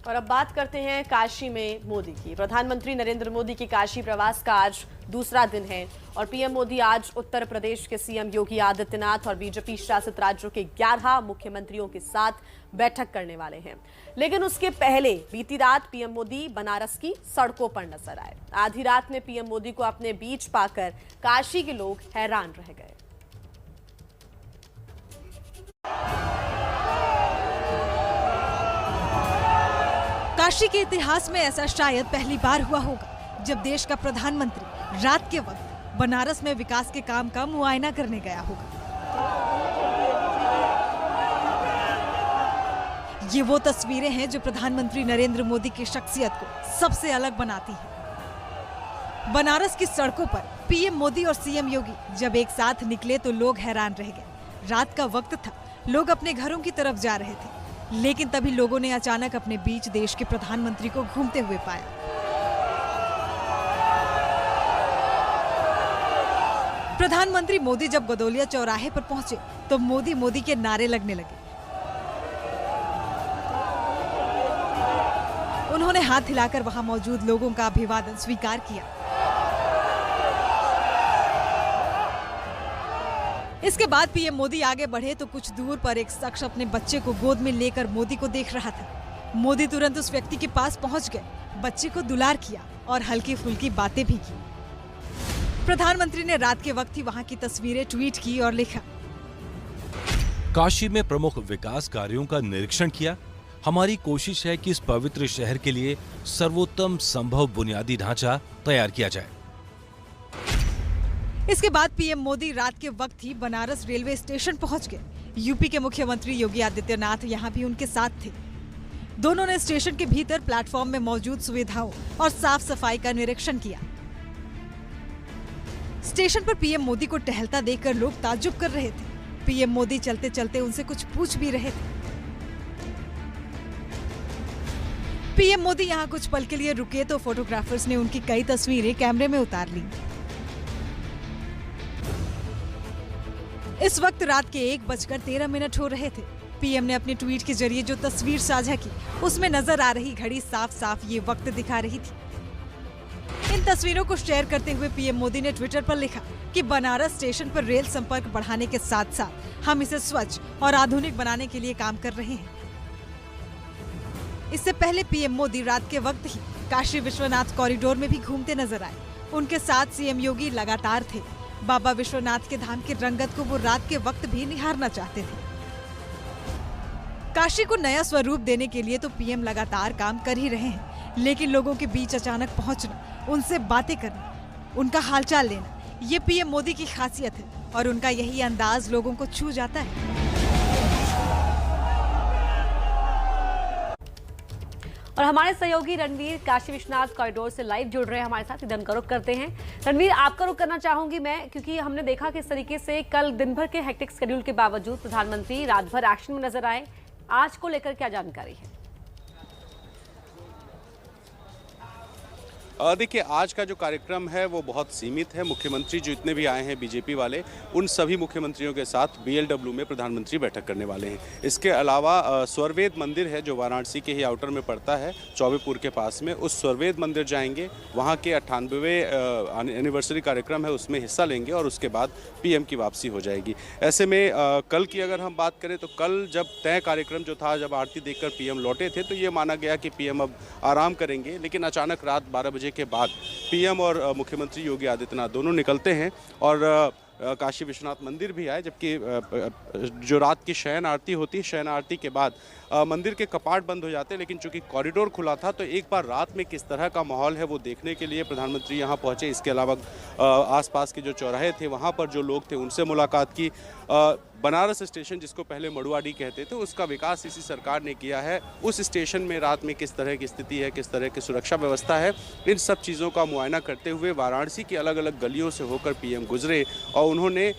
और अब बात करते हैं काशी में मोदी की। प्रधानमंत्री नरेंद्र मोदी की काशी प्रवास का आज दूसरा दिन है और पीएम मोदी आज उत्तर प्रदेश के सीएम योगी आदित्यनाथ और बीजेपी शासित राज्यों के 11 मुख्यमंत्रियों के साथ बैठक करने वाले हैं। लेकिन उसके पहले बीती रात पीएम मोदी बनारस की सड़कों पर नजर आए। आधी रात में पीएम मोदी को अपने बीच पाकर काशी के लोग हैरान रह गए। काशी के इतिहास में ऐसा शायद पहली बार हुआ होगा जब देश का प्रधानमंत्री रात के वक्त बनारस में विकास के काम का मुआयना करने गया होगा। ये वो तस्वीरें हैं जो प्रधानमंत्री नरेंद्र मोदी की शख्सियत को सबसे अलग बनाती हैं। बनारस की सड़कों पर पीएम मोदी और सीएम योगी जब एक साथ निकले तो लोग हैरान रह गए। रात का वक्त था, लोग अपने घरों की तरफ जा रहे थे, लेकिन तभी लोगों ने अचानक अपने बीच देश के प्रधानमंत्री को घूमते हुए पाया। प्रधानमंत्री मोदी जब गदोलिया चौराहे पर पहुंचे तो मोदी मोदी के नारे लगने लगे। उन्होंने हाथ हिलाकर वहां मौजूद लोगों का अभिवादन स्वीकार किया। इसके बाद पीएम मोदी आगे बढ़े तो कुछ दूर पर एक शख्स अपने बच्चे को गोद में लेकर मोदी को देख रहा था। मोदी तुरंत उस व्यक्ति के पास पहुंच गए, बच्चे को दुलार किया और हल्की फुल्की बातें भी की। प्रधानमंत्री ने रात के वक्त ही वहां की तस्वीरें ट्वीट की और लिखा, काशी में प्रमुख विकास कार्यों का निरीक्षण किया। हमारी कोशिश है कि इस पवित्र शहर के लिए सर्वोत्तम संभव बुनियादी ढांचा तैयार किया जाए। इसके बाद पीएम मोदी रात के वक्त ही बनारस रेलवे स्टेशन पहुंच गए। यूपी के मुख्यमंत्री योगी आदित्यनाथ यहां भी उनके साथ थे। दोनों ने स्टेशन के भीतर प्लेटफॉर्म में मौजूद सुविधाओं और साफ सफाई का निरीक्षण किया। स्टेशन पर पीएम मोदी को टहलता देखकर लोग ताज्जुब कर रहे थे। पीएम मोदी चलते चलते उनसे कुछ पूछ भी रहे थे। पीएम मोदी यहां कुछ पल के लिए रुके तो फोटोग्राफर्स ने उनकी कई तस्वीरें कैमरे में उतार ली। इस वक्त रात के 1:13 हो रहे थे। पीएम ने अपने ट्वीट के जरिए जो तस्वीर साझा की उसमें नजर आ रही घड़ी साफ साफ ये वक्त दिखा रही थी। इन तस्वीरों को शेयर करते हुए पीएम मोदी ने ट्विटर पर लिखा कि बनारस स्टेशन पर रेल संपर्क बढ़ाने के साथ साथ हम इसे स्वच्छ और आधुनिक बनाने के लिए काम कर रहे हैं। इससे पहले पीएम मोदी रात के वक्त ही काशी विश्वनाथ कॉरिडोर में भी घूमते नजर आए। उनके साथ सीएम योगी लगातार थे। बाबा विश्वनाथ के धाम की रंगत को वो रात के वक्त भी निहारना चाहते थे। काशी को नया स्वरूप देने के लिए तो पीएम लगातार काम कर ही रहे हैं, लेकिन लोगों के बीच अचानक पहुंचना, उनसे बातें करना, उनका हालचाल लेना, ये पीएम मोदी की खासियत है और उनका यही अंदाज लोगों को छू जाता है। और हमारे सहयोगी रणवीर काशी विश्वनाथ कॉरिडोर से लाइव जुड़ रहे हैं हमारे साथ। इधर उनका रुख करते हैं। रणवीर, आपका रुख करना चाहूंगी मैं, क्योंकि हमने देखा किस तरीके से कल दिन भर के हेक्टिक शेड्यूल के बावजूद प्रधानमंत्री रात भर एक्शन में नजर आए। आज को लेकर क्या जानकारी है? देखिए, आज का जो कार्यक्रम है वो बहुत सीमित है। मुख्यमंत्री जो इतने भी आए हैं बीजेपी वाले, उन सभी मुख्यमंत्रियों के साथ BLW में प्रधानमंत्री बैठक करने वाले हैं। इसके अलावा स्वर्वेद मंदिर है जो वाराणसी के ही आउटर में पड़ता है, चौबेपुर के पास में, उस स्वर्वेद मंदिर जाएंगे। वहाँ के 98वें एनिवर्सरी कार्यक्रम है, उसमें हिस्सा लेंगे और उसके बाद पीएम की वापसी हो जाएगी। ऐसे में कल की अगर हम बात करें तो कल जब तय कार्यक्रम जो था, जब आरती देखकर पीएम लौटे थे तो ये माना गया कि पीएम अब आराम करेंगे, लेकिन अचानक रात 12 बजे के बाद पीएम और मुख्यमंत्री योगी आदित्यनाथ दोनों निकलते हैं और काशी विश्वनाथ मंदिर भी आए। जबकि जो रात की शयन आरती होती है, शयन आरती के बाद मंदिर के कपाट बंद हो जाते हैं, लेकिन चूंकि कॉरिडोर खुला था तो एक बार रात में किस तरह का माहौल है वो देखने के लिए प्रधानमंत्री यहां पहुंचे। इसके अलावा आसपास के जो चौराहे थे वहां पर जो लोग थे उनसे मुलाकात की। बनारस स्टेशन, जिसको पहले मड़ुआडी कहते थे, उसका विकास इसी सरकार ने किया है। उस स्टेशन में रात में किस तरह की स्थिति है, किस तरह की सुरक्षा व्यवस्था है, इन सब चीज़ों का मुआयना करते हुए वाराणसी की अलग अलग गलियों से होकर पीएम गुजरे और उन्होंने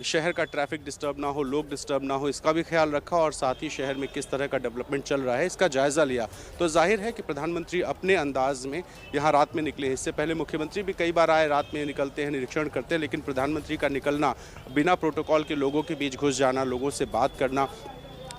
शहर का ट्रैफिक डिस्टर्ब ना हो, लोग डिस्टर्ब ना हो, इसका भी ख्याल रखा और साथ ही शहर में किस तरह का डेवलपमेंट चल रहा है इसका जायज़ा लिया। तो जाहिर है कि प्रधानमंत्री अपने अंदाज में यहाँ रात में निकले। इससे पहले मुख्यमंत्री भी कई बार आए, रात में निकलते हैं, निरीक्षण करते हैं, लेकिन प्रधानमंत्री का निकलना, बिना प्रोटोकॉल के लोगों के बीच घुस जाना, लोगों से बात करना,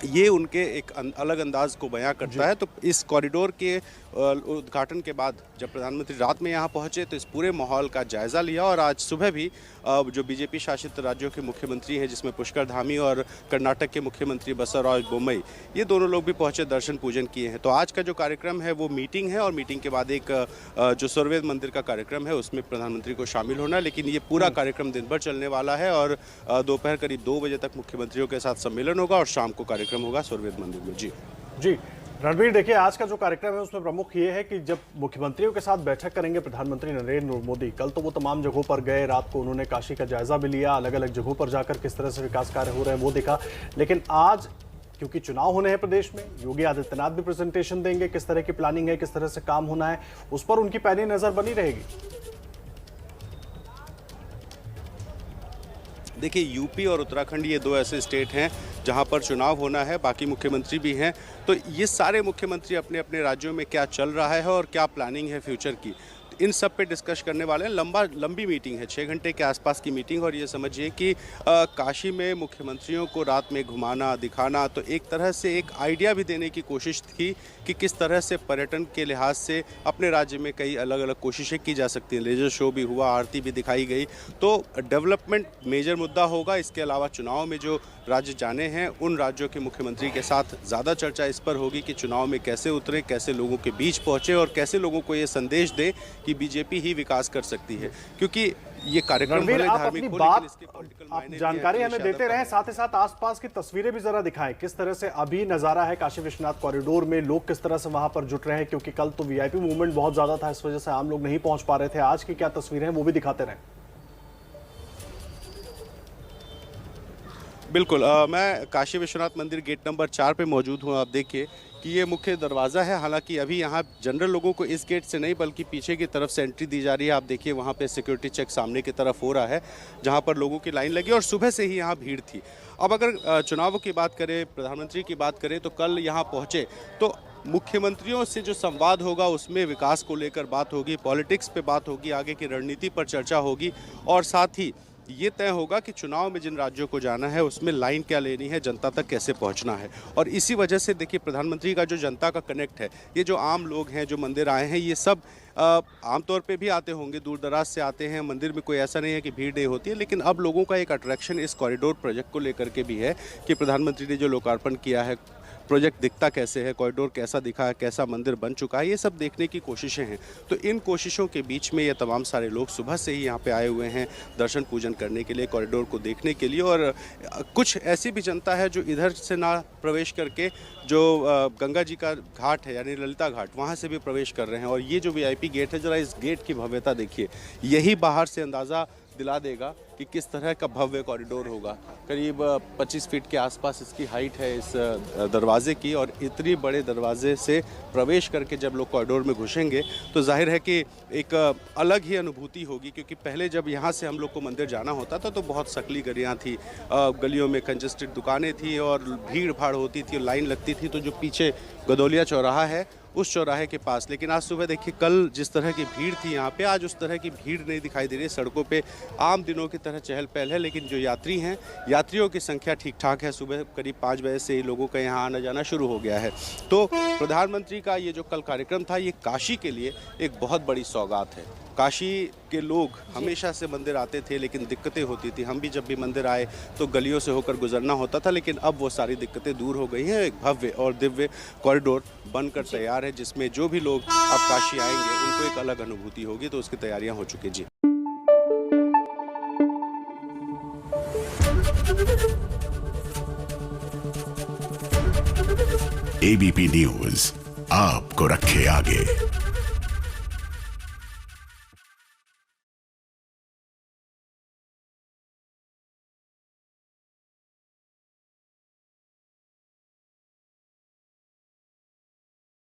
ये उनके एक अलग अंदाज को बयां करता है। तो इस कॉरिडोर के उद्घाटन के बाद जब प्रधानमंत्री रात में यहाँ पहुँचे तो इस पूरे माहौल का जायज़ा लिया और आज सुबह भी जो बीजेपी शासित राज्यों के मुख्यमंत्री हैं, जिसमें पुष्कर धामी और कर्नाटक के मुख्यमंत्री बसवराज बोम्मई, ये दोनों लोग भी पहुँचे, दर्शन पूजन किए हैं। तो आज का जो कार्यक्रम है वो मीटिंग है और मीटिंग के बाद एक जो स्वर्वेद मंदिर का कार्यक्रम है उसमें प्रधानमंत्री को शामिल होना है। लेकिन ये पूरा कार्यक्रम दिन भर चलने वाला है और दोपहर करीब 2 बजे तक मुख्यमंत्रियों के साथ सम्मेलन होगा और शाम को कार्यक्रम होगा स्वर्वेद मंदिर में। जी रणबीर, देखिए आज का जो कार्यक्रम है उसमें प्रमुख ये है कि जब मुख्यमंत्रियों के साथ बैठक करेंगे प्रधानमंत्री नरेंद्र मोदी, कल तो वो तमाम जगहों पर गए, रात को उन्होंने काशी का जायजा भी लिया, अलग अलग जगहों पर जाकर किस तरह से विकास कार्य हो रहे हैं वो देखा। लेकिन आज क्योंकि चुनाव होने हैं प्रदेश में, योगी आदित्यनाथ भी प्रेजेंटेशन देंगे, किस तरह की प्लानिंग है, किस तरह से काम होना है, उस पर उनकी पैनी नजर बनी रहेगी। देखिए, यूपी और उत्तराखंड ये 2 ऐसे स्टेट हैं जहां पर चुनाव होना है, बाकी मुख्यमंत्री भी हैं। तो ये सारे मुख्यमंत्री अपने अपने राज्यों में क्या चल रहा है और क्या प्लानिंग है फ्यूचर की, इन सब पे डिस्कस करने वाले हैं। लंबी मीटिंग है, 6 घंटे के आसपास की मीटिंग। और ये समझिए कि काशी में मुख्यमंत्रियों को रात में घुमाना दिखाना, तो एक तरह से एक आइडिया भी देने की कोशिश थी कि किस तरह से पर्यटन के लिहाज से अपने राज्य में कई अलग अलग कोशिशें की जा सकती हैं। लेजर शो भी हुआ, आरती भी दिखाई गई। तो डेवलपमेंट मेजर मुद्दा होगा। इसके अलावा चुनाव में जो राज्य जाने हैं उन राज्यों के मुख्यमंत्री के साथ ज़्यादा चर्चा इस पर होगी कि चुनाव में कैसे उतरे, कैसे लोगों के बीच पहुँचे और कैसे लोगों को ये संदेश दे कि बीजेपी ही विकास कर सकती है। क्योंकि ये कार्यक्रम रणबीर, आप अपनी बात, आप जानकारी हमें देते रहें, साथ ही साथ आसपास की तस्वीरें भी जरा दिखाएं, किस तरह से अभी नजारा है काशी विश्वनाथ कॉरिडोर में, लोग किस तरह से वहां पर जुट रहे हैं, क्योंकि कल तो वीआईपी मूवमेंट बहुत ज्यादा था, इस वजह से आम लोग नहीं पहुंच पा रहे थे। आज की क्या तस्वीरें हैं वो भी दिखाते रहें। बिल्कुल, मैं काशी विश्वनाथ मंदिर गेट नंबर 4 पे मौजूद हूँ। आप देखिए कि ये मुख्य दरवाज़ा है। हालांकि अभी यहाँ जनरल लोगों को इस गेट से नहीं बल्कि पीछे की तरफ से एंट्री दी जा रही है। आप देखिए वहाँ पे सिक्योरिटी चेक सामने की तरफ हो रहा है, जहाँ पर लोगों की लाइन लगी और सुबह से ही यहाँ भीड़ थी। अब अगर चुनावों की बात करें, प्रधानमंत्री की बात करें, तो कल यहाँ पहुँचे तो मुख्यमंत्रियों से जो संवाद होगा उसमें विकास को लेकर बात होगी, पॉलिटिक्स पे बात होगी, आगे की रणनीति पर चर्चा होगी और साथ ही ये तय होगा कि चुनाव में जिन राज्यों को जाना है उसमें लाइन क्या लेनी है, जनता तक कैसे पहुंचना है। और इसी वजह से देखिए प्रधानमंत्री का जो जनता का कनेक्ट है, ये जो आम लोग हैं जो मंदिर आए हैं, ये सब आमतौर पे भी आते होंगे, दूर दराज से आते हैं मंदिर में, कोई ऐसा नहीं है कि भीड़ नहीं होती है। लेकिन अब लोगों का एक अट्रैक्शन इस कॉरिडोर प्रोजेक्ट को लेकर के भी है कि प्रधानमंत्री ने जो लोकार्पण किया है, प्रोजेक्ट दिखता कैसे है, कॉरिडोर कैसा दिखा है, कैसा मंदिर बन चुका है, ये सब देखने की कोशिशें हैं। तो इन कोशिशों के बीच में ये तमाम सारे लोग सुबह से ही यहाँ पे आए हुए हैं दर्शन पूजन करने के लिए, कॉरिडोर को देखने के लिए। और कुछ ऐसी भी जनता है जो इधर से ना प्रवेश करके जो गंगा जी का घाट है यानी ललिता घाट, वहाँ से भी प्रवेश कर रहे हैं। और ये जो वीआईपी गेट है, ज़रा इस गेट की भव्यता देखिए, यही बाहर से अंदाज़ा दिला देगा कि किस तरह का भव्य कॉरिडोर होगा। करीब 25 फीट के आसपास इसकी हाइट है इस दरवाजे की। और इतनी बड़े दरवाजे से प्रवेश करके जब लोग कॉरिडोर में घुसेंगे तो जाहिर है कि एक अलग ही अनुभूति होगी। क्योंकि पहले जब यहाँ से हम लोग को मंदिर जाना होता था तो बहुत सकली गलियाँ थी, गलियों में कंजस्टेड दुकानें थी और भीड़ भाड़ होती थी, लाइन लगती थी। तो जो पीछे गदौलिया चौराहा है उस चौराहे के पास, लेकिन आज सुबह देखिए कल जिस तरह की भीड़ थी यहाँ पे, आज उस तरह की भीड़ नहीं दिखाई दे रही। सड़कों पे आम दिनों की तरह चहल पहल है, लेकिन जो यात्री हैं, यात्रियों की संख्या ठीक ठाक है। सुबह करीब 5 बजे से ही लोगों का यहाँ आना जाना शुरू हो गया है। तो प्रधानमंत्री का ये जो कल कार्यक्रम था, ये काशी के लिए एक बहुत बड़ी सौगात है। काशी के लोग हमेशा से मंदिर आते थे, लेकिन दिक्कतें होती थी। हम भी जब भी मंदिर आए तो गलियों से होकर गुजरना होता था, लेकिन अब वो सारी दिक्कतें दूर हो गई हैं। एक भव्य और दिव्य कॉरिडोर बनकर तैयार है, जिसमें जो भी लोग अब काशी आएंगे उनको एक अलग अनुभूति होगी। तो उसकी तैयारियां हो चुकी जी। एबीपी न्यूज आपको रखे आगे।